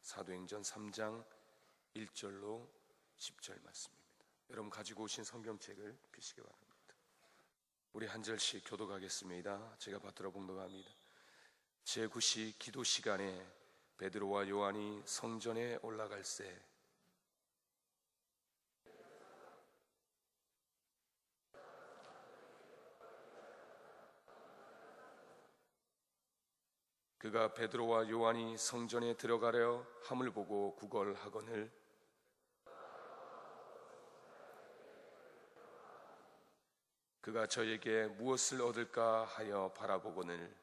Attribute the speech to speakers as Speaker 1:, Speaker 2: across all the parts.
Speaker 1: 사도행전 3장 1절로 10절 말씀입니다. 여러분 가지고 오신 성경책을 펴시기 바랍니다. 우리 한 절씩 교독하겠습니다. 제가 받들어 봉독합니다. 제9시 기도 시간에 베드로와 요한이 성전에 올라갈새 그가 베드로와 요한이 성전에 들어가려 함을 보고 구걸하거늘 그가 저에게 무엇을 얻을까 하여 바라보거늘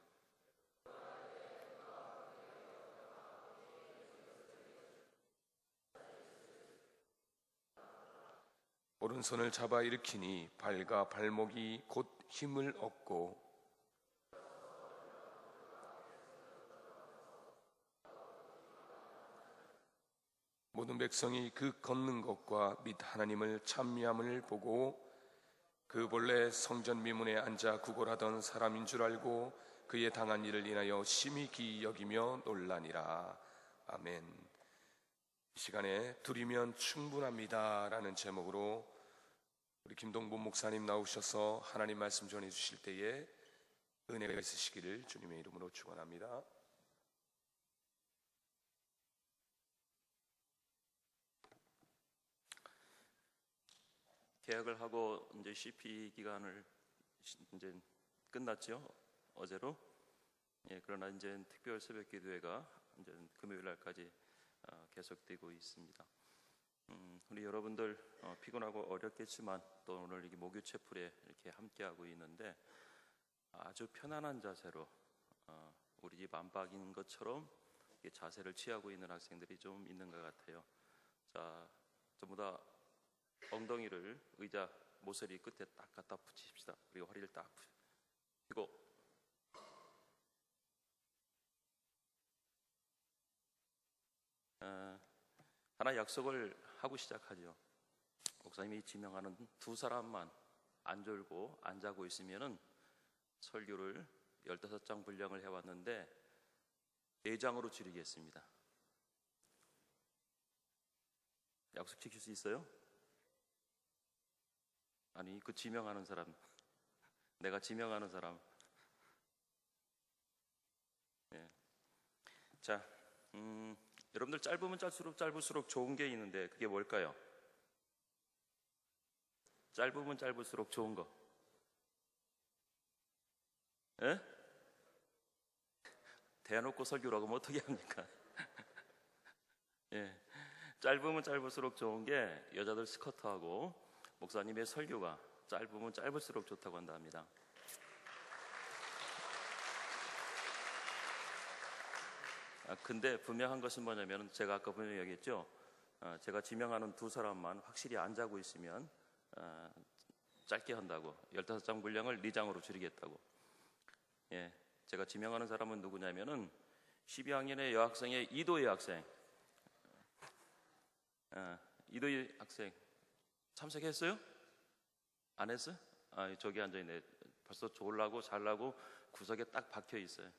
Speaker 1: 오른손을 잡아 일으키니 발과 발목이 곧 힘을 얻고 모든 백성이 그 걷는 것과 및 하나님을 찬미함을 보고 그 본래 성전 미문에 앉아 구걸하던 사람인 줄 알고 그의 당한 일을 인하여 심히 기이 여기며 놀라니라. 아멘. 이 시간에 둘이면 충분합니다 라는 제목으로 우리 김동분 목사님 나오셔서 하나님 말씀 전해 주실 때에 은혜가 있으시기를 주님의 이름으로 축원합니다.
Speaker 2: 개학을 하고 이제 CP 기간을 이제 끝났죠. 어제로. 그러나 이제 특별 새벽 기도회가 이제 금요일 날까지 계속되고 있습니다. 우리 여러분들 피곤하고 어렵겠지만 또 오늘 이게 목요 채플에 이렇게 함께하고 있는데 아주 편안한 자세로 우리 집 안팎인 것처럼 자세를 취하고 있는 학생들이 좀 있는 것 같아요. 자, 전부 다 엉덩이를 의자 모서리 끝에 딱 갖다 붙이십시다. 그리고 허리를 딱 펴고 하나 약속을 하고 시작하죠. 목사님이 지명하는 두 사람만 안 졸고 안 자고 있으면은 설교를 15장 분량을 해왔는데 4장으로 줄이겠습니다. 약속 지킬 수 있어요? 아니, 그 지명하는 사람, 내가 지명하는 사람. 자, 여러분들 짧으면 짧을수록 좋은 게 있는데 그게 뭘까요? 짧으면 짧을수록 좋은 거. 대놓고 설교라고 하면 어떻게 합니까? 짧으면 짧을수록 좋은 게 여자들 스커트하고 목사님의 설교가 짧으면 짧을수록 좋다고 한답니다. 근데 분명한 것은 뭐냐면 제가 아까 분명히 얘기했죠. 제가 지명하는 두 사람만 확실히 안 자고 있으면 짧게 한다고 15장 분량을 4장으로 줄이겠다고. 제가 지명하는 사람은 누구냐면은 12학년의 여학생의 이도희 학생. 이도희 학생 참석했어요? 안 했어요? 저기 앉아있네. 벌써 졸라고 잘라고 구석에 딱 박혀 있어요.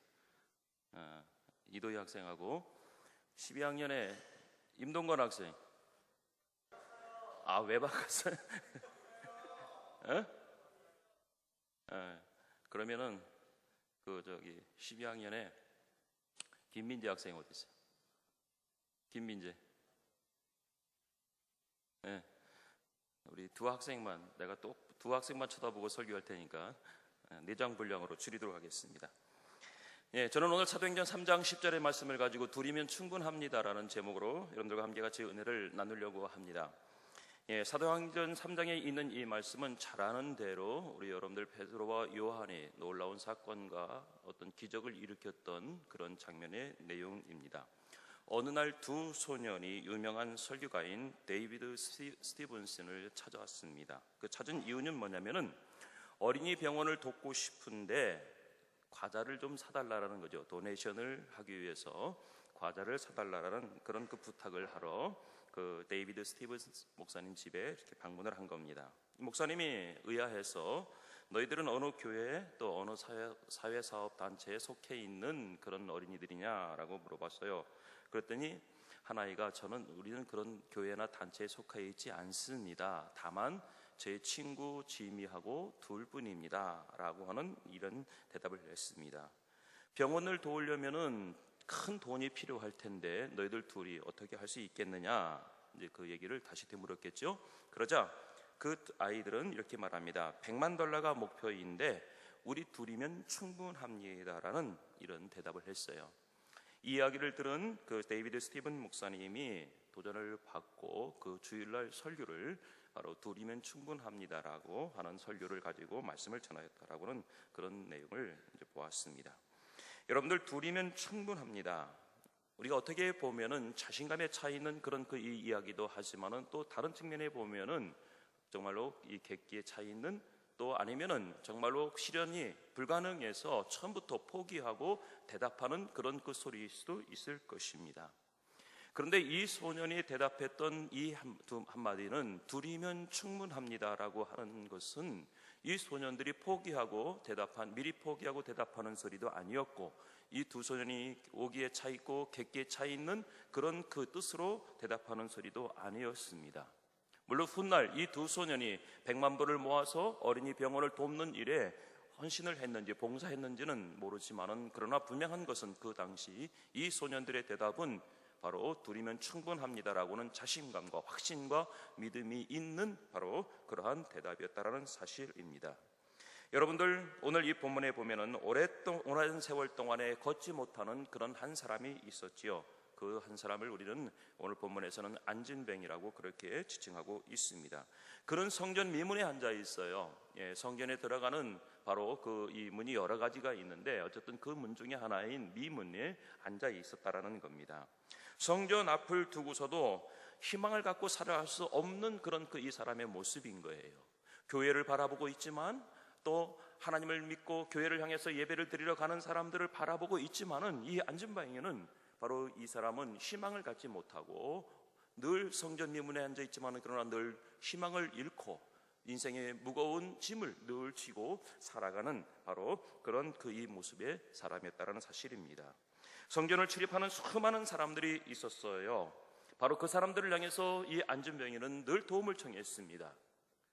Speaker 2: 이도희 학생하고 12학년의 임동건 학생. 왜 바꿨어요? 그러면은 그 저기 12학년에 김민재 학생 어디 있어요? 김민재. 우리 두 학생만, 내가 또 두 학생만 쳐다보고 설교할 테니까 4장 분량으로 줄이도록 하겠습니다. 저는 오늘 사도행전 3장 10절의 말씀을 가지고 둘이면 충분합니다라는 제목으로 여러분들과 함께 같이 은혜를 나누려고 합니다. 사도행전 3장에 있는 이 말씀은 잘 아는 대로 우리 여러분들 베드로와 요한이 놀라운 사건과 어떤 기적을 일으켰던 그런 장면의 내용입니다. 어느 날 두 소년이 유명한 설교가인 데이비드 스티븐슨을 찾아왔습니다. 그 찾은 이유는 뭐냐면은 어린이 병원을 돕고 싶은데 과자를 좀 사달라는 거죠. 도네이션을 하기 위해서 과자를 사달라는 그런 그 부탁을 하러 그 데이비드 스티븐슨 목사님 집에 이렇게 방문을 한 겁니다. 목사님이 의아해서 너희들은 어느 교회 또 어느 사회사업 단체에 속해 있는 그런 어린이들이냐라고 물어봤어요. 그랬더니 하나이가 우리는 그런 교회나 단체에 속해 있지 않습니다. 다만 제 친구 지미하고 둘 뿐입니다. 라고 하는 이런 대답을 했습니다. 병원을 도우려면은 큰 돈이 필요할 텐데 너희들 둘이 어떻게 할 수 있겠느냐? 이제 그 얘기를 다시 되물었겠죠. 그러자 그 아이들은 이렇게 말합니다. $100만 목표인데 우리 둘이면 충분합니다라는 이런 대답을 했어요. 이 이야기를 들은 그 데이비드 스티븐 목사님이 도전을 받고 그 주일날 설교를 바로 둘이면 충분합니다라고 하는 설교를 가지고 말씀을 전하였다라고는 그런 내용을 이제 보았습니다. 여러분들, 둘이면 충분합니다. 우리가 어떻게 보면은 자신감에 차 있는 그런 그 이 이야기도 하지만은 또 다른 측면에 보면은 정말로 이 객기에 차 있는, 또 아니면은 정말로 실현이 불가능해서 처음부터 포기하고 대답하는 그런 그 소리일 수도 있을 것입니다. 그런데 이 소년이 대답했던 이 한마디는 둘이면 충분합니다라고 하는 것은 이 소년들이 미리 포기하고 대답하는 소리도 아니었고, 이 두 소년이 오기에 차 있고 객기에 차 있는 그런 그 뜻으로 대답하는 소리도 아니었습니다. 물론 훗날 이 두 소년이 100만 불을 모아서 어린이 병원을 돕는 일에 헌신을 했는지 봉사했는지는 모르지만은, 그러나 분명한 것은 그 당시 이 소년들의 대답은 바로 둘이면 충분합니다라고는 자신감과 확신과 믿음이 있는 바로 그러한 대답이었다라는 사실입니다. 여러분들, 오늘 이 본문에 보면은 오랜 세월 동안에 걷지 못하는 그런 한 사람이 있었지요. 그 한 사람을 우리는 오늘 본문에서는 안진뱅이라고 그렇게 지칭하고 있습니다. 그런 성전 미문에 앉아 있어요. 성전에 들어가는 바로 그 이 문이 여러 가지가 있는데 어쨌든 그 문 중에 하나인 미문에 앉아 있었다라는 겁니다. 성전 앞을 두고서도 희망을 갖고 살아갈 수 없는 그런 그 이 사람의 모습인 거예요. 교회를 바라보고 있지만, 또 하나님을 믿고 교회를 향해서 예배를 드리러 가는 사람들을 바라보고 있지만은, 이 안진뱅이는 바로 이 사람은 희망을 갖지 못하고 늘 성전 미문에 앉아 있지만, 그러나 늘 희망을 잃고 인생의 무거운 짐을 늘 지고 살아가는 바로 그런 그 이 모습의 사람이었다라는 사실입니다. 성전을 출입하는 수많은 사람들이 있었어요. 바로 그 사람들을 향해서 이 안진뱅이는 늘 도움을 청했습니다.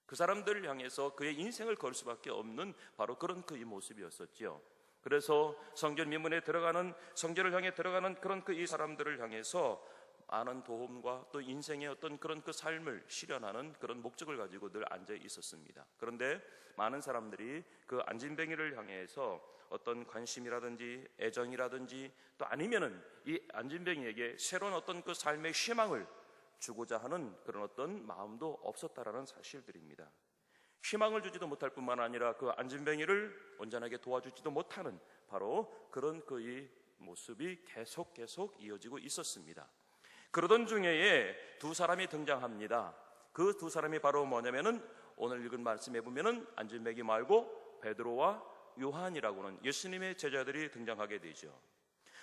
Speaker 2: 그 사람들을 향해서 그의 인생을 걸 수밖에 없는 바로 그런 그 이 모습이었었지요. 그래서 성전을 향해 들어가는 그런 그 이 사람들을 향해서 많은 도움과 또 인생의 어떤 그런 그 삶을 실현하는 그런 목적을 가지고 늘 앉아 있었습니다. 그런데 많은 사람들이 그 안진뱅이를 향해서 어떤 관심이라든지 애정이라든지, 또 아니면은 이 안진뱅이에게 새로운 어떤 그 삶의 희망을 주고자 하는 그런 어떤 마음도 없었다라는 사실들입니다. 희망을 주지도 못할 뿐만 아니라 그 안진뱅이를 온전하게 도와주지도 못하는 바로 그런 그 이 모습이 계속 이어지고 있었습니다. 그러던 중에 두 사람이 등장합니다. 그 두 사람이 바로 뭐냐면은 오늘 읽은 말씀에 보면은 안진뱅이 말고 베드로와 요한이라고는 예수님의 제자들이 등장하게 되죠.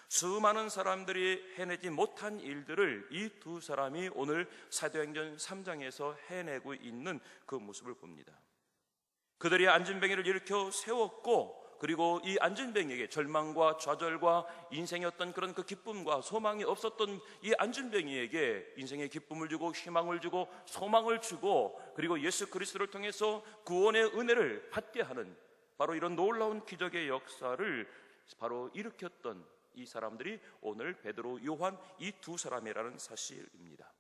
Speaker 2: 수많은 사람들이 해내지 못한 일들을 이 두 사람이 오늘 사도행전 3장에서 해내고 있는 그 모습을 봅니다. 그들이 안진뱅이를 일으켜 세웠고, 그리고 이 안진뱅이에게 절망과 좌절과 인생의 어떤 그런 그 기쁨과 소망이 없었던 이 안진뱅이에게 인생의 기쁨을 주고 희망을 주고 소망을 주고, 그리고 예수 그리스도를 통해서 구원의 은혜를 받게 하는 바로 이런 놀라운 기적의 역사를 바로 일으켰던 이 사람들이 오늘 베드로, 요한 이 두 사람이라는 사실입니다.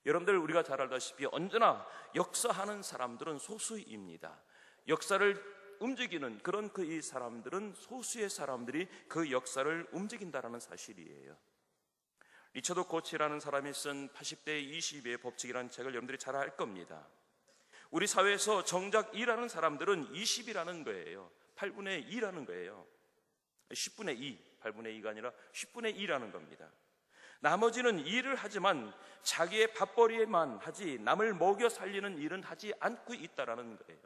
Speaker 2: 여러분들, 우리가 잘 알다시피 언제나 역사하는 사람들은 소수입니다. 역사를 움직이는 그런 그 이 사람들은 소수의 사람들이 그 역사를 움직인다라는 사실이에요. 리처드 코치라는 사람이 쓴 80대 20의 법칙이라는 책을 여러분들이 잘 알 겁니다. 우리 사회에서 정작 일하는 사람들은 20이라는 거예요. 8분의 2라는 거예요. 10분의 2, 8분의 2가 아니라 10분의 2라는 겁니다. 나머지는 일을 하지만 자기의 밥벌이만 하지 남을 먹여 살리는 일은 하지 않고 있다라는 거예요.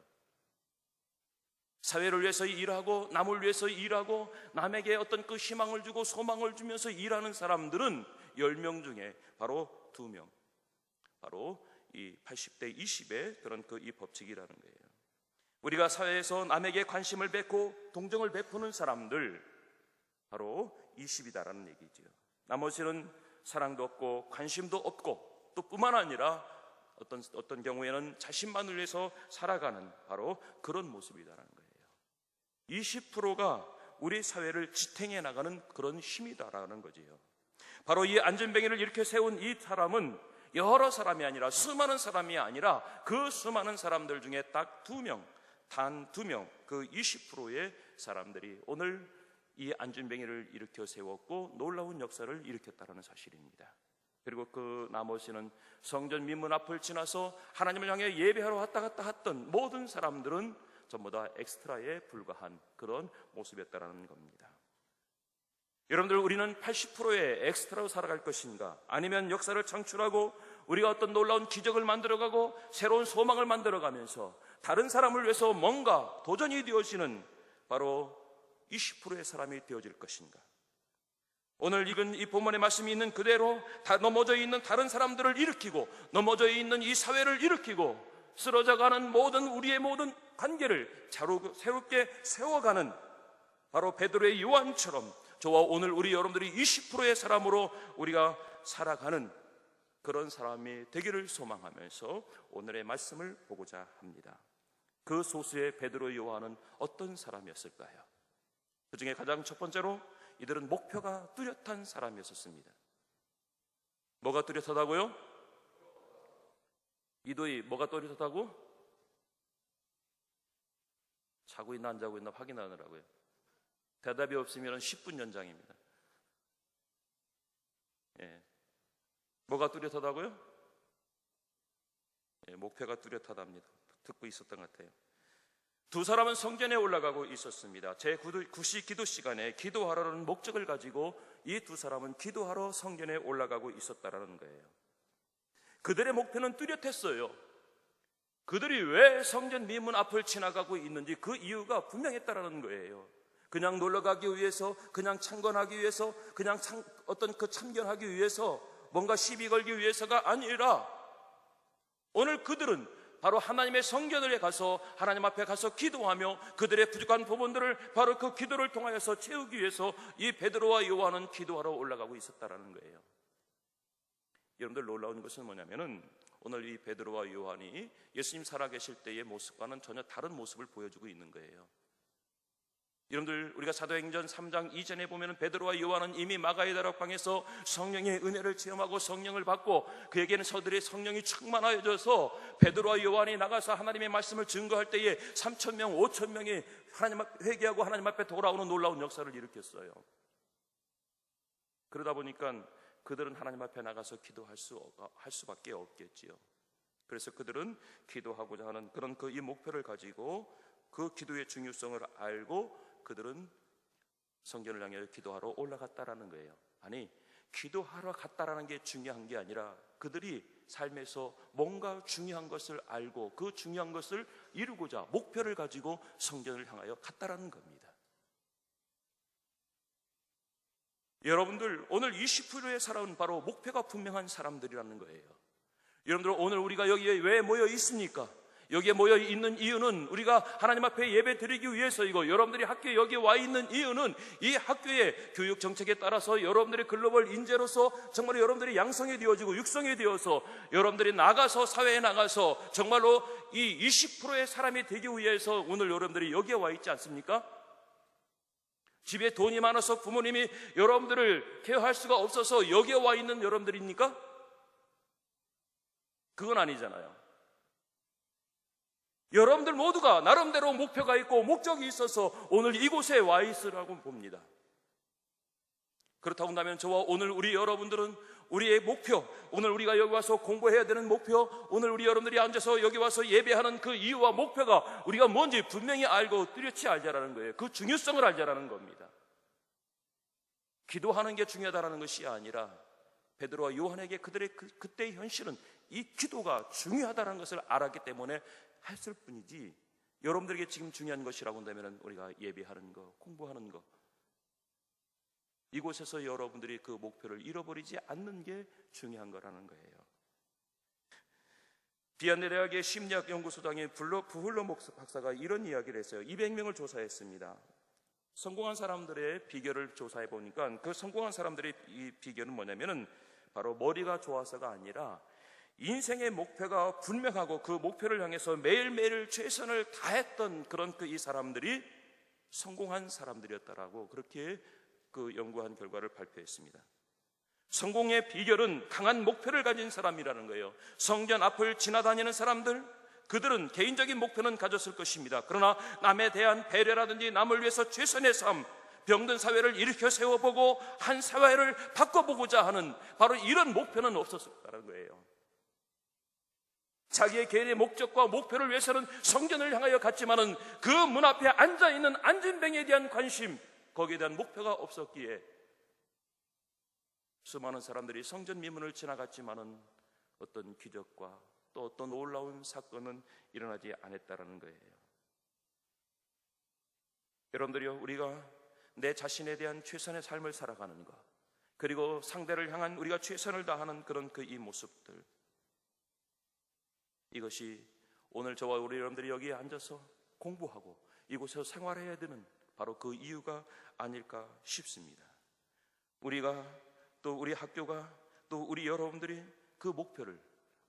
Speaker 2: 사회를 위해서 일하고 남을 위해서 일하고 남에게 어떤 그 희망을 주고 소망을 주면서 일하는 사람들은 10명 중에 바로 2명, 바로 이 80대 20의 그런 그 이 법칙이라는 거예요. 우리가 사회에서 남에게 관심을 뵙고 동정을 베푸는 사람들 바로 20이다라는 얘기죠. 나머지는 사랑도 없고 관심도 없고 또 뿐만 아니라 어떤 경우에는 자신만을 위해서 살아가는 바로 그런 모습이다라는 거예요. 20%가 우리 사회를 지탱해 나가는 그런 힘이다라는 거지요. 바로 이 안전뱅이를 이렇게 세운 이 사람은 여러 사람이 아니라 수많은 사람이 아니라 그 수많은 사람들 중에 딱 2명, 단 2명, 그 20%의 사람들이 오늘 이 안전뱅이를 일으켜 세웠고 놀라운 역사를 일으켰다는 사실입니다. 그리고 그 나머지는 성전 민문 앞을 지나서 하나님을 향해 예배하러 왔다 갔다 했던 모든 사람들은 전부 다 엑스트라에 불과한 그런 모습이었다는 겁니다. 여러분들, 우리는 80%의 엑스트라로 살아갈 것인가? 아니면 역사를 창출하고 우리가 어떤 놀라운 기적을 만들어가고 새로운 소망을 만들어가면서 다른 사람을 위해서 뭔가 도전이 되어지는 바로 20%의 사람이 되어질 것인가? 오늘 읽은 이 본문의 말씀이 있는 그대로 넘어져 있는 다른 사람들을 일으키고 넘어져 있는 이 사회를 일으키고 쓰러져가는 우리의 모든 관계를 새롭게 세워가는 바로 베드로의 요한처럼 저와 오늘 우리 여러분들이 20%의 사람으로 우리가 살아가는 그런 사람이 되기를 소망하면서 오늘의 말씀을 보고자 합니다. 그 소수의 베드로 요한은 어떤 사람이었을까요? 그 중에 가장 첫 번째로 이들은 목표가 뚜렷한 사람이었습니다. 뭐가 뚜렷하다고요? 이도희, 뭐가 뚜렷하다고? 자고 있나 안 자고 있나 확인하느라고요. 대답이 없으면 10분 연장입니다. 예. 뭐가 뚜렷하다고요? 예, 목표가 뚜렷하답니다. 듣고 있었던 것 같아요. 두 사람은 성전에 올라가고 있었습니다. 제9시 기도 시간에 기도하라는 목적을 가지고 이 두 사람은 기도하러 성전에 올라가고 있었다라는 거예요. 그들의 목표는 뚜렷했어요. 그들이 왜 성전 미문 앞을 지나가고 있는지 그 이유가 분명했다라는 거예요. 그냥 놀러가기 위해서, 그냥 참관하기 위해서, 그냥 참견하기 위해서, 뭔가 시비 걸기 위해서가 아니라 오늘 그들은 바로 하나님의 성전에 가서 하나님 앞에 가서 기도하며 그들의 부족한 부분들을 바로 그 기도를 통하여서 채우기 위해서 이 베드로와 요한은 기도하러 올라가고 있었다라는 거예요. 여러분들, 놀라운 것은 뭐냐면은 오늘 이 베드로와 요한이 예수님 살아계실 때의 모습과는 전혀 다른 모습을 보여주고 있는 거예요. 여러분들, 우리가 사도행전 3장 이전에 보면 베드로와 요한은 이미 마가의 다락방에서 성령의 은혜를 체험하고 성령을 받고 그에게는 서들의 성령이 충만하여져서 베드로와 요한이 나가서 하나님의 말씀을 증거할 때에 3,000명, 5,000명이 하나님 앞에 회개하고 하나님 앞에 돌아오는 놀라운 역사를 일으켰어요. 그러다 보니까 그들은 하나님 앞에 나가서 기도할 수밖에 없겠지요. 그래서 그들은 기도하고자 하는 그런 이 목표를 가지고 그 기도의 중요성을 알고 그들은 성전을 향해 기도하러 올라갔다라는 거예요. 아니, 기도하러 갔다라는 게 중요한 게 아니라 그들이 삶에서 뭔가 중요한 것을 알고 그 중요한 것을 이루고자 목표를 가지고 성전을 향하여 갔다라는 겁니다. 여러분들, 오늘 20%의 사람은 바로 목표가 분명한 사람들이라는 거예요. 여러분들, 오늘 우리가 여기에 왜 모여 있습니까? 여기에 모여 있는 이유는 우리가 하나님 앞에 예배 드리기 위해서이고, 여러분들이 학교에 여기에 와 있는 이유는 이 학교의 교육 정책에 따라서 여러분들의 글로벌 인재로서 정말 여러분들이 양성이 되어지고 육성이 되어서 여러분들이 나가서 사회에 나가서 정말로 이 20%의 사람이 되기 위해서 오늘 여러분들이 여기에 와 있지 않습니까? 집에 돈이 많아서 부모님이 여러분들을 케어할 수가 없어서 여기에 와 있는 여러분들입니까? 그건 아니잖아요. 여러분들 모두가 나름대로 목표가 있고 목적이 있어서 오늘 이곳에 와 있으라고 봅니다. 그렇다고 한다면 저와 오늘 우리 여러분들은 우리의 목표, 오늘 우리가 여기 와서 공부해야 되는 목표, 오늘 우리 여러분들이 앉아서 여기 와서 예배하는 그 이유와 목표가 우리가 뭔지 분명히 알고 뚜렷이 알자라는 거예요. 그 중요성을 알자라는 겁니다. 기도하는 게 중요하다는 것이 아니라 베드로와 요한에게 그들의 그때의 현실은 이 기도가 중요하다는 것을 알았기 때문에 했을 뿐이지, 여러분들에게 지금 중요한 것이라고 한다면 우리가 예배하는 거, 공부하는 거, 이곳에서 여러분들이 그 목표를 잃어버리지 않는 게 중요한 거라는 거예요. 비안네 대학의 심리학 연구소장의 부훌러 박사가 이런 이야기를 했어요. 200명을 조사했습니다. 성공한 사람들의 비결을 조사해 보니까 그 성공한 사람들의 이 비결은 뭐냐면은 바로 머리가 좋아서가 아니라 인생의 목표가 분명하고 그 목표를 향해서 매일매일 최선을 다했던 그런 이 사람들이 성공한 사람들이었다라고 그렇게 그 연구한 결과를 발표했습니다. 성공의 비결은 강한 목표를 가진 사람이라는 거예요. 성전 앞을 지나다니는 사람들, 그들은 개인적인 목표는 가졌을 것입니다. 그러나 남에 대한 배려라든지 남을 위해서 최선의 삶, 병든 사회를 일으켜 세워보고 한 사회를 바꿔보고자 하는 바로 이런 목표는 없었다는 거예요. 자기의 개인의 목적과 목표를 위해서는 성전을 향하여 갔지만은 그 문 앞에 앉아있는 안진뱅이에 대한 관심, 거기에 대한 목표가 없었기에 수많은 사람들이 성전 미문을 지나갔지만은 어떤 기적과 또 어떤 놀라운 사건은 일어나지 않았다라는 거예요. 여러분들이요, 우리가 내 자신에 대한 최선의 삶을 살아가는 것, 그리고 상대를 향한 우리가 최선을 다하는 그런 이 모습들, 이것이 오늘 저와 우리 여러분들이 여기에 앉아서 공부하고 이곳에서 생활해야 되는 바로 그 이유가 아닐까 싶습니다. 우리가 또 우리 학교가 또 우리 여러분들이 그 목표를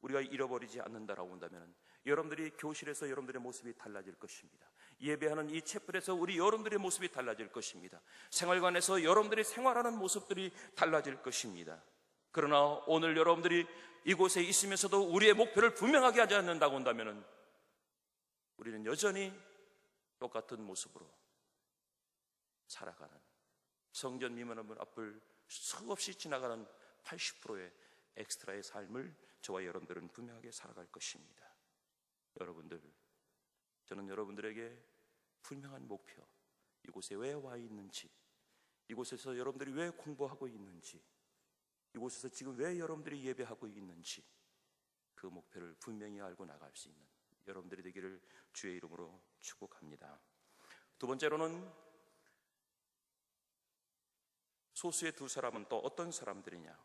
Speaker 2: 우리가 잃어버리지 않는다라고 한다면 여러분들이 교실에서 여러분들의 모습이 달라질 것입니다. 예배하는 이 촛불에서 우리 여러분들의 모습이 달라질 것입니다. 생활관에서 여러분들이 생활하는 모습들이 달라질 것입니다. 그러나 오늘 여러분들이 이곳에 있으면서도 우리의 목표를 분명하게 하지 않는다고 한다면 우리는 여전히 똑같은 모습으로 살아가는, 성전 미문의 앞을 수없이 지나가는 80%의 엑스트라의 삶을 저와 여러분들은 분명하게 살아갈 것입니다. 여러분들, 저는 여러분들에게 분명한 목표, 이곳에 왜 와 있는지, 이곳에서 여러분들이 왜 공부하고 있는지, 이곳에서 지금 왜 여러분들이 예배하고 있는지 그 목표를 분명히 알고 나갈 수 있는 여러분들이 되기를 주의 이름으로 축복합니다. 두 번째로는 소수의 두 사람은 또 어떤 사람들이냐?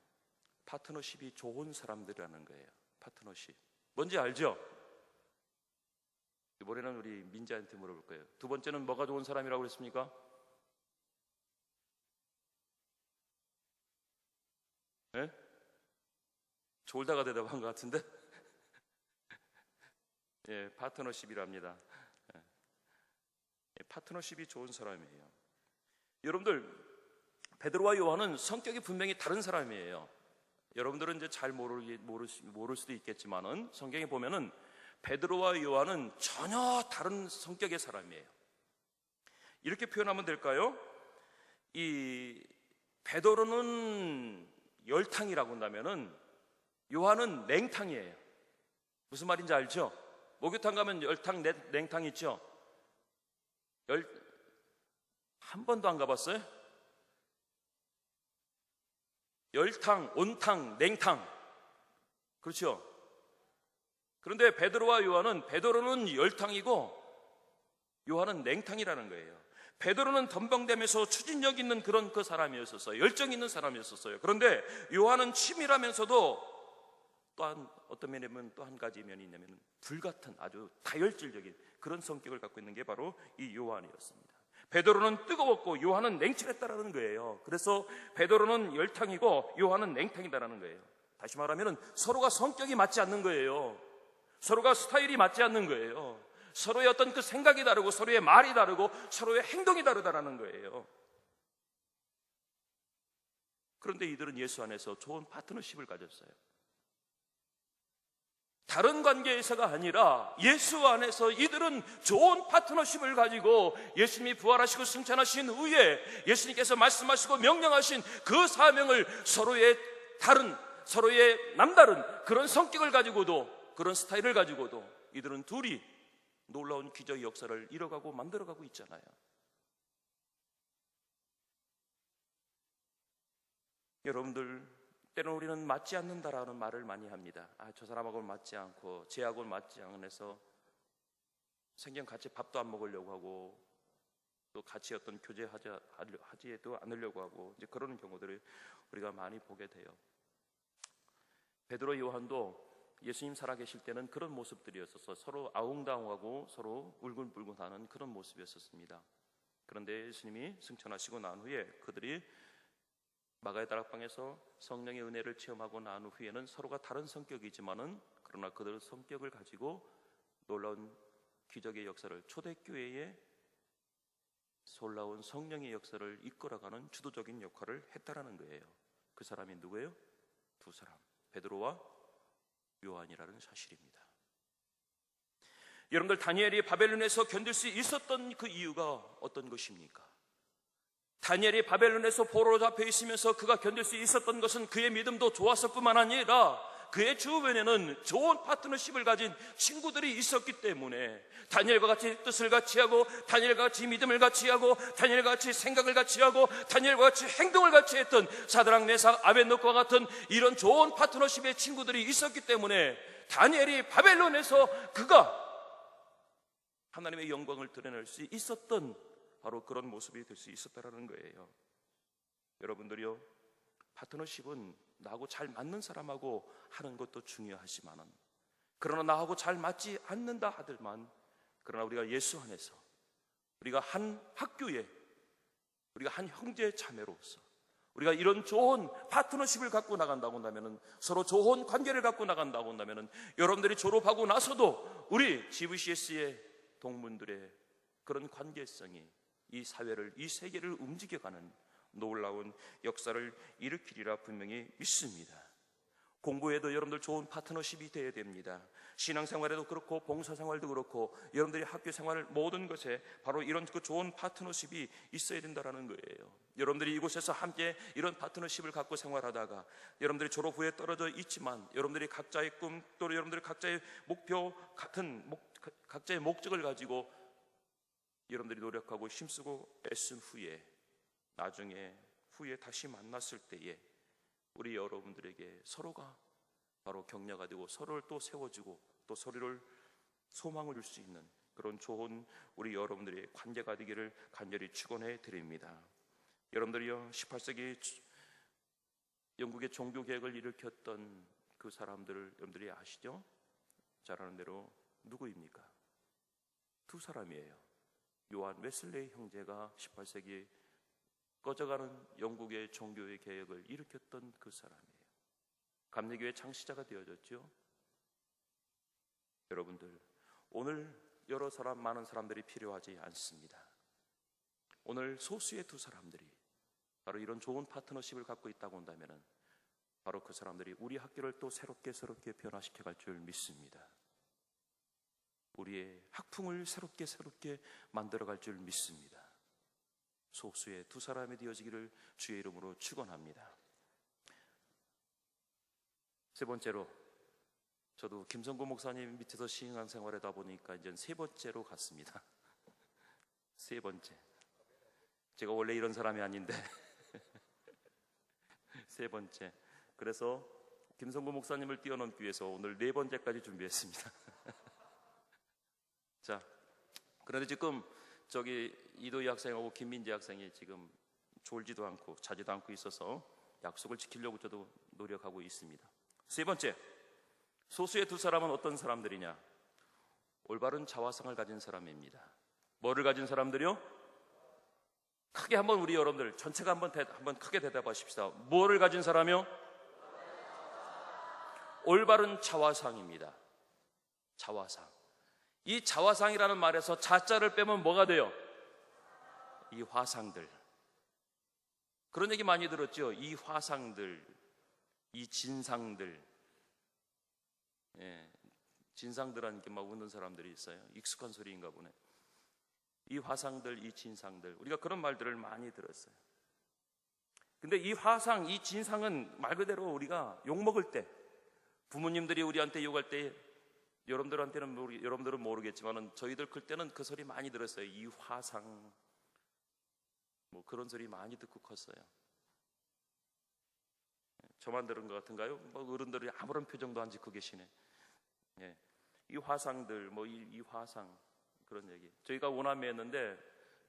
Speaker 2: 파트너십이 좋은 사람들이라는 거예요. 파트너십. 뭔지 알죠? 이번에는 우리 민지한테 물어볼 거예요. 두 번째는 뭐가 좋은 사람이라고 그랬습니까? 네? 졸다가 대답한 것 같은데? 예, 파트너십이랍니다. 예, 파트너십이 좋은 사람이에요. 여러분들, 베드로와 요한은 성격이 분명히 다른 사람이에요. 여러분들은 이제 잘 모를 수도 있겠지만은 성경에 보면은 베드로와 요한은 전혀 다른 성격의 사람이에요. 이렇게 표현하면 될까요? 이 베드로는 열탕이라고 한다면은 요한은 냉탕이에요. 무슨 말인지 알죠? 목욕탕 가면 열탕, 냉탕 있죠? 한 번도 안 가봤어요? 열탕, 온탕, 냉탕. 그렇죠? 그런데 베드로와 요한은, 베드로는 열탕이고 요한은 냉탕이라는 거예요. 베드로는 덤벙대면서 추진력 있는 그런 그 사람이었었어요. 열정 있는 사람이었었어요. 그런데 요한은 치밀하면서도 또한 어떤 면에 보면 또 한 가지 면이 있냐면 불같은 아주 다혈질적인 그런 성격을 갖고 있는 게 바로 이 요한이었습니다. 베드로는 뜨거웠고 요한은 냉철했다라는 거예요. 그래서 베드로는 열탕이고 요한은 냉탕이다라는 거예요. 다시 말하면 서로가 성격이 맞지 않는 거예요. 서로가 스타일이 맞지 않는 거예요. 서로의 어떤 그 생각이 다르고 서로의 말이 다르고 서로의 행동이 다르다라는 거예요. 그런데 이들은 예수 안에서 좋은 파트너십을 가졌어요. 다른 관계에서가 아니라 예수 안에서 이들은 좋은 파트너십을 가지고 예수님이 부활하시고 승천하신 후에 예수님께서 말씀하시고 명령하신 그 사명을 서로의 다른, 서로의 남다른 그런 성격을 가지고도, 그런 스타일을 가지고도 이들은 둘이 놀라운 기적의 역사를 이뤄가고 만들어가고 있잖아요. 여러분들, 때로는 우리는 맞지 않는다라는 말을 많이 합니다. 저 사람하고는 맞지 않고 쟤하고는 맞지 않아서 생전 같이 밥도 안 먹으려고 하고 또 같이 어떤 교제하지도 않으려고 하고 이제 그러는 경우들을 우리가 많이 보게 돼요. 베드로, 요한도 예수님 살아계실 때는 그런 모습들이었어서 서로 아웅다웅하고 서로 울근불근하는 그런 모습이었습니다. 그런데 예수님이 승천하시고 난 후에 그들이 마가의 다락방에서 성령의 은혜를 체험하고 난 후에는 서로가 다른 성격이지만은 그러나 그들의 성격을 가지고 놀라운 기적의 역사를, 초대교회에 놀라운 성령의 역사를 이끌어가는 주도적인 역할을 했다라는 거예요. 그 사람이 누구예요? 두 사람, 베드로와 요한이라는 사실입니다. 여러분들, 다니엘이 바벨론에서 견딜 수 있었던 그 이유가 어떤 것입니까? 다니엘이 바벨론에서 포로로 잡혀 있으면서 그가 견딜 수 있었던 것은 그의 믿음도 좋았을 뿐만 아니라 그의 주변에는 좋은 파트너십을 가진 친구들이 있었기 때문에 다니엘과 같이 뜻을 같이 하고, 다니엘과 같이 믿음을 같이 하고, 다니엘과 같이 생각을 같이 하고, 다니엘과 같이 행동을 같이 했던 사드락, 메삭, 아벳노고와 같은 이런 좋은 파트너십의 친구들이 있었기 때문에 다니엘이 바벨론에서 그가 하나님의 영광을 드러낼 수 있었던 바로 그런 모습이 될 수 있었다라는 거예요. 여러분들이요, 파트너십은 나하고 잘 맞는 사람하고 하는 것도 중요하지만은, 그러나 나하고 잘 맞지 않는다 하들만, 그러나 우리가 예수 안에서, 우리가 한 학교에, 우리가 한 형제 자매로서 우리가 이런 좋은 파트너십을 갖고 나간다고 한다면은, 서로 좋은 관계를 갖고 나간다고 한다면은, 여러분들이 졸업하고 나서도 우리 GVCS의 동문들의 그런 관계성이 이 사회를, 이 세계를 움직여가는 놀라운 역사를 일으키리라 분명히 믿습니다. 공부에도 여러분들 좋은 파트너십이 되어야 됩니다. 신앙생활에도 그렇고 봉사생활도 그렇고 여러분들이 학교생활 모든 것에 바로 이런 그 좋은 파트너십이 있어야 된다는 거예요. 여러분들이 이곳에서 함께 이런 파트너십을 갖고 생활하다가 여러분들이 졸업 후에 떨어져 있지만 여러분들이 각자의 꿈, 또 여러분들이 각자의 목표 같은 각자의 목적을 가지고 여러분들이 노력하고 힘쓰고 애쓴 후에, 나중에 후에 다시 만났을 때에 우리 여러분들에게 서로가 바로 격려가 되고 서로를 또 세워주고 또 서로를 소망을 줄 수 있는 그런 좋은 우리 여러분들의 관계가 되기를 간절히 축원해 드립니다. 여러분들이요, 18세기 영국의 종교개혁을 일으켰던 그 사람들을 여러분들이 아시죠? 잘 아는 대로 누구입니까? 두 사람이에요. 요한 웨슬레이 형제가 18세기 꺼져가는 영국의 종교의 개혁을 일으켰던 그 사람이에요. 감리교의 창시자가 되어졌죠. 여러분들, 오늘 여러 사람, 많은 사람들이 필요하지 않습니다. 오늘 소수의 두 사람들이 바로 이런 좋은 파트너십을 갖고 있다고 한다면 바로 그 사람들이 우리 학교를 또 새롭게 변화시켜 갈 줄 믿습니다. 우리의 학풍을 새롭게 만들어 갈 줄 믿습니다. 소수의 두 사람이 되어지기를 주의 이름으로 축원합니다. 세 번째로, 저도 김성구 목사님 밑에서 신앙 생활하다 보니까 이제 세 번째로 갔습니다. 세 번째, 제가 원래 이런 사람이 아닌데 세 번째, 그래서 김성구 목사님을 뛰어넘기 위해서 오늘 네 번째까지 준비했습니다. 자, 그런데 지금 저기 이도희 학생하고 김민재 학생이 지금 졸지도 않고 자지도 않고 있어서 약속을 지키려고 저도 노력하고 있습니다. 세 번째, 소수의 두 사람은 어떤 사람들이냐? 올바른 자화상을 가진 사람입니다. 뭐를 가진 사람들이요? 크게 한번 우리 여러분들 전체가 한번 크게 대답하십시다. 뭐를 가진 사람이요? 올바른 자화상입니다. 자화상. 이 자화상이라는 말에서 자자를 빼면 뭐가 돼요? 이 화상들. 그런 얘기 많이 들었죠. 이 화상들, 이 진상들. 예, 진상들하는 게 막 웃는 사람들이 있어요. 익숙한 소리인가 보네. 이 화상들, 이 진상들. 우리가 그런 말들을 많이 들었어요. 근데 이 화상, 이 진상은 말 그대로 우리가 욕먹을 때, 부모님들이 우리한테 욕할 때, 여러분들은 모르겠지만은 저희들 클 때는 그 소리 많이 들었어요. 이 화상, 뭐 그런 소리 많이 듣고 컸어요. 저만 들은 것 같은가요? 뭐 어른들이 아무런 표정도 안 짓고 계시네. 예, 이 화상들, 뭐 이 화상 그런 얘기. 저희가 오남매였는데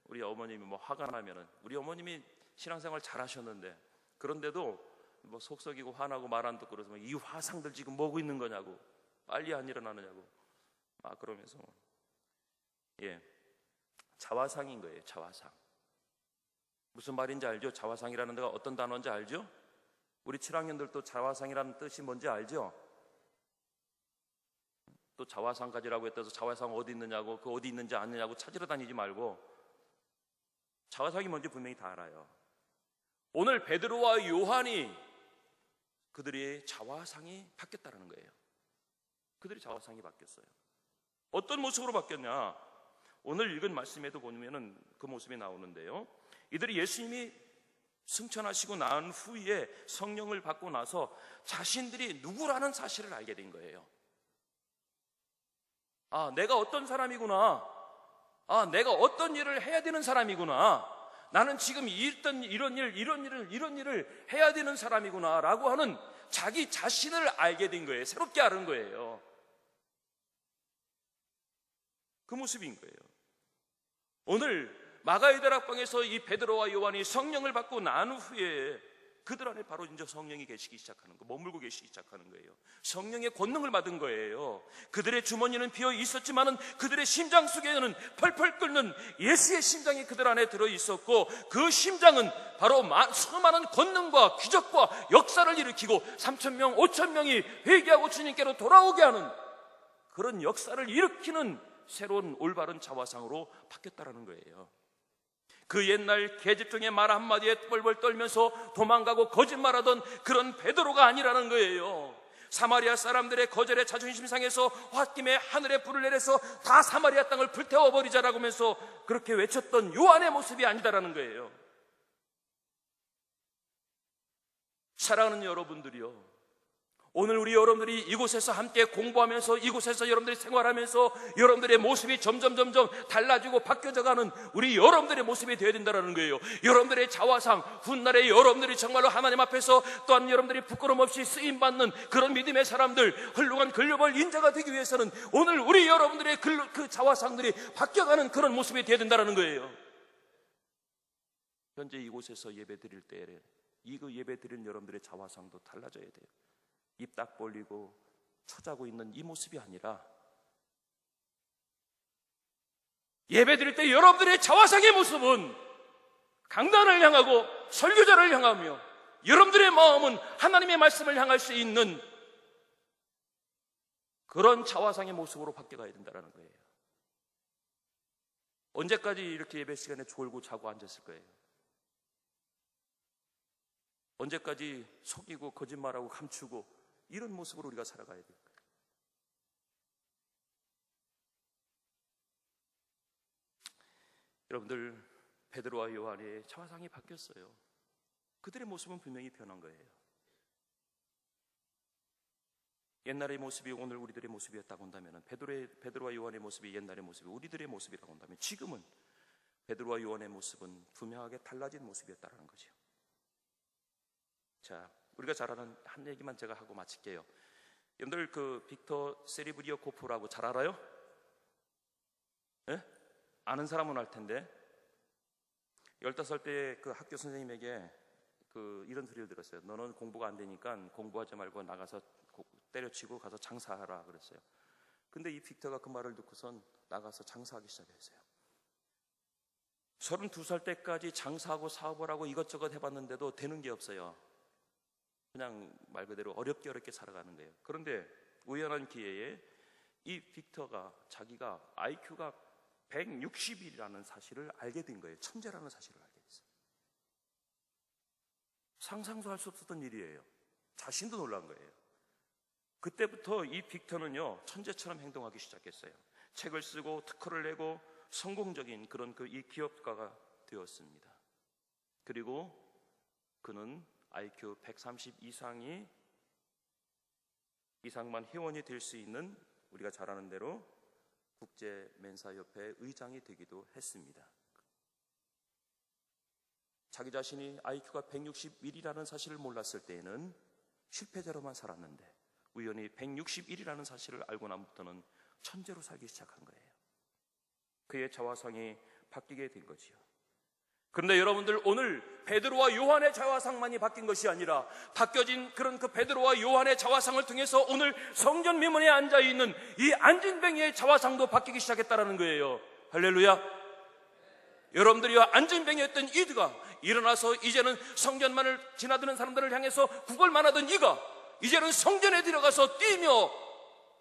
Speaker 2: 우리 어머님이 뭐 화가 나면은, 우리 어머님이 신앙생활 잘하셨는데 그런데도 뭐 속썩이고 화나고 말 안 듣고 그러면 이 화상들 지금 뭐고 있는 거냐고, 빨리 안 일어나느냐고 막 그러면서, 예, 자화상인 거예요. 자화상. 무슨 말인지 알죠? 자화상이라는 데가 어떤 단어인지 알죠? 우리 7학년들도 자화상이라는 뜻이 뭔지 알죠? 또 자화상 가지라고 했다서 자화상 어디 있느냐고, 그 어디 있는지 아느냐고 찾으러 다니지 말고 자화상이 뭔지 분명히 다 알아요. 오늘 베드로와 요한이 그들의 자화상이 바뀌었다는 거예요. 그들의 자화상이 바뀌었어요. 어떤 모습으로 바뀌었냐? 오늘 읽은 말씀에도 보면은 그 모습이 나오는데요. 이들이 예수님이 승천하시고 난 후에 성령을 받고 나서 자신들이 누구라는 사실을 알게 된 거예요. 아, 내가 어떤 사람이구나. 아, 내가 어떤 일을 해야 되는 사람이구나. 나는 지금 이런 일을 해야 되는 사람이구나 라고 하는 자기 자신을 알게 된 거예요. 새롭게 아는 거예요. 그 모습인 거예요. 오늘 마가의 다락방에서 이 베드로와 요한이 성령을 받고 난 후에 그들 안에 바로 이제 성령이 계시기 시작하는 거, 머물고 계시기 시작하는 거예요. 성령의 권능을 받은 거예요. 그들의 주머니는 비어 있었지만은 그들의 심장 속에는 펄펄 끓는 예수의 심장이 그들 안에 들어 있었고, 그 심장은 바로 수많은 권능과 기적과 역사를 일으키고 3,000명, 5,000명이 회개하고 주님께로 돌아오게 하는 그런 역사를 일으키는 새로운 올바른 자화상으로 바뀌었다라는 거예요. 그 옛날 계집종의 말 한마디에 뻘뻘 떨면서 도망가고 거짓말하던 그런 베드로가 아니라는 거예요. 사마리아 사람들의 거절에 자존심 상해서 홧김에 하늘에 불을 내려서 다 사마리아 땅을 불태워버리자라고 하면서 그렇게 외쳤던 요한의 모습이 아니다라는 거예요. 사랑하는 여러분들이요, 오늘 우리 여러분들이 이곳에서 함께 공부하면서, 이곳에서 여러분들이 생활하면서 여러분들의 모습이 점점 달라지고 바뀌어져가는 우리 여러분들의 모습이 되어야 된다는 거예요. 여러분들의 자화상, 훗날에 여러분들이 정말로 하나님 앞에서 또한 여러분들이 부끄럼 없이 쓰임받는 그런 믿음의 사람들, 훌륭한 글로벌 인자가 되기 위해서는 오늘 우리 여러분들의 그 자화상들이 바뀌어가는 그런 모습이 되어야 된다는 거예요. 현재 이곳에서 예배 드릴 때 그 예배 드린 여러분들의 자화상도 달라져야 돼요. 입 딱 벌리고 쳐자고 있는 이 모습이 아니라, 예배 드릴 때 여러분들의 자화상의 모습은 강단을 향하고 설교자를 향하며 여러분들의 마음은 하나님의 말씀을 향할 수 있는 그런 자화상의 모습으로 바뀌어가야 된다는 거예요. 언제까지 이렇게 예배 시간에 졸고 자고 앉았을 거예요? 언제까지 속이고 거짓말하고 감추고 이런 모습으로 우리가 살아가야 될까요? 여러분들, 베드로와 요한의 자화상이 바뀌었어요. 그들의 모습은 분명히 변한 거예요. 옛날의 모습이 오늘 우리들의 모습이었다고 한다면, 베드로와 요한의 모습이 옛날의 모습이 우리들의 모습이라고 한다면, 지금은 베드로와 요한의 모습은 분명하게 달라진 모습이었다는 거죠. 자, 우리가 잘 아는 한 얘기만 제가 하고 마칠게요. 여러분들 그 빅터 세리브리오 코프라고 잘 알아요? 네? 아는 사람은 알 텐데, 15대 그 학교 선생님에게 이런 소리를 들었어요. 너는 공부가 안 되니까 공부하지 말고 나가서 때려치고 가서 장사하라 그랬어요. 근데 이 빅터가 그 말을 듣고선 나가서 장사하기 시작했어요. 32살 때까지 장사하고 사업을 하고 이것저것 해봤는데도 되는 게 없어요. 그냥 말 그대로 어렵게 살아가는 거예요. 그런데 우연한 기회에 이 빅터가 자기가 IQ가 160이라는 사실을 알게 된 거예요. 천재라는 사실을 알게 됐어요. 상상도 할 수 없었던 일이에요. 자신도 놀란 거예요. 그때부터 이 빅터는요, 천재처럼 행동하기 시작했어요. 책을 쓰고 특허를 내고 성공적인 그런 이 기업가가 되었습니다. 그리고 그는 IQ 130 이상만 회원이 될 수 있는, 우리가 잘 아는 대로 국제멘사협회 의장이 되기도 했습니다. 자기 자신이 IQ가 161이라는 사실을 몰랐을 때에는 실패자로만 살았는데, 우연히 161이라는 사실을 알고 나부터는 천재로 살기 시작한 거예요. 그의 자화상이 바뀌게 된 거지요. 그런데 여러분들, 오늘 베드로와 요한의 자화상만이 바뀐 것이 아니라 바뀌어진 그런 그 베드로와 요한의 자화상을 통해서 오늘 성전 미문에 앉아있는 이 안진뱅이의 자화상도 바뀌기 시작했다는 거예요. 할렐루야. 여러분들이 안진뱅이였던 일어나서 이제는 성전만을 지나드는 사람들을 향해서 구걸만 하던 이가 이제는 성전에 들어가서 뛰며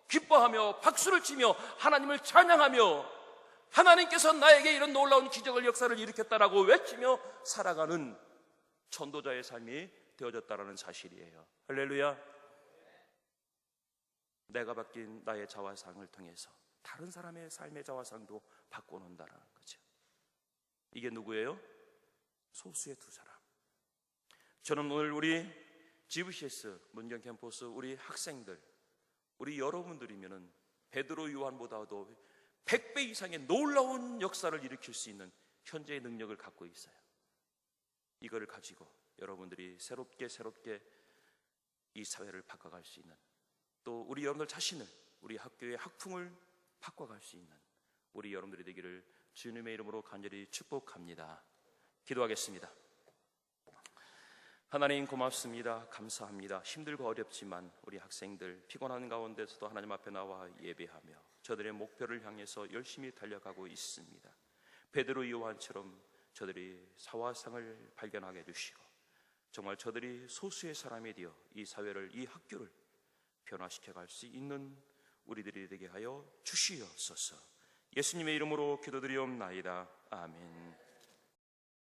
Speaker 2: 기뻐하며 박수를 치며 하나님을 찬양하며 하나님께서 나에게 이런 놀라운 기적을 역사를 일으켰다라고 외치며 살아가는 전도자의 삶이 되어졌다라는 사실이에요. 할렐루야. 내가 바뀐 나의 자화상을 통해서 다른 사람의 삶의 자화상도 바꿔놓는다는 거죠. 이게 누구예요? 소수의 두 사람. 저는 오늘 우리 GVCS 문경 캠퍼스 우리 학생들, 우리 여러분들이면은 베드로 요한보다도 100배 이상의 놀라운 역사를 일으킬 수 있는 현재의 능력을 갖고 있어요. 이거를 가지고 여러분들이 새롭게 이 사회를 바꿔갈 수 있는, 또 우리 여러분들 자신을, 우리 학교의 학풍을 바꿔갈 수 있는 우리 여러분들이 되기를 주님의 이름으로 간절히 축복합니다. 기도하겠습니다. 하나님 고맙습니다. 감사합니다. 힘들고 어렵지만 우리 학생들 피곤한 가운데서도 하나님 앞에 나와 예배하며 저들의 목표를 향해서 열심히 달려가고 있습니다. 베드로 요한처럼 저들이 사화상을 발견하게 해주시고 정말 저들이 소수의 사람이 되어 이 사회를, 이 학교를 변화시켜 갈 수 있는 우리들이 되게 하여 주시옵소서. 예수님의 이름으로 기도드리옵나이다. 아멘.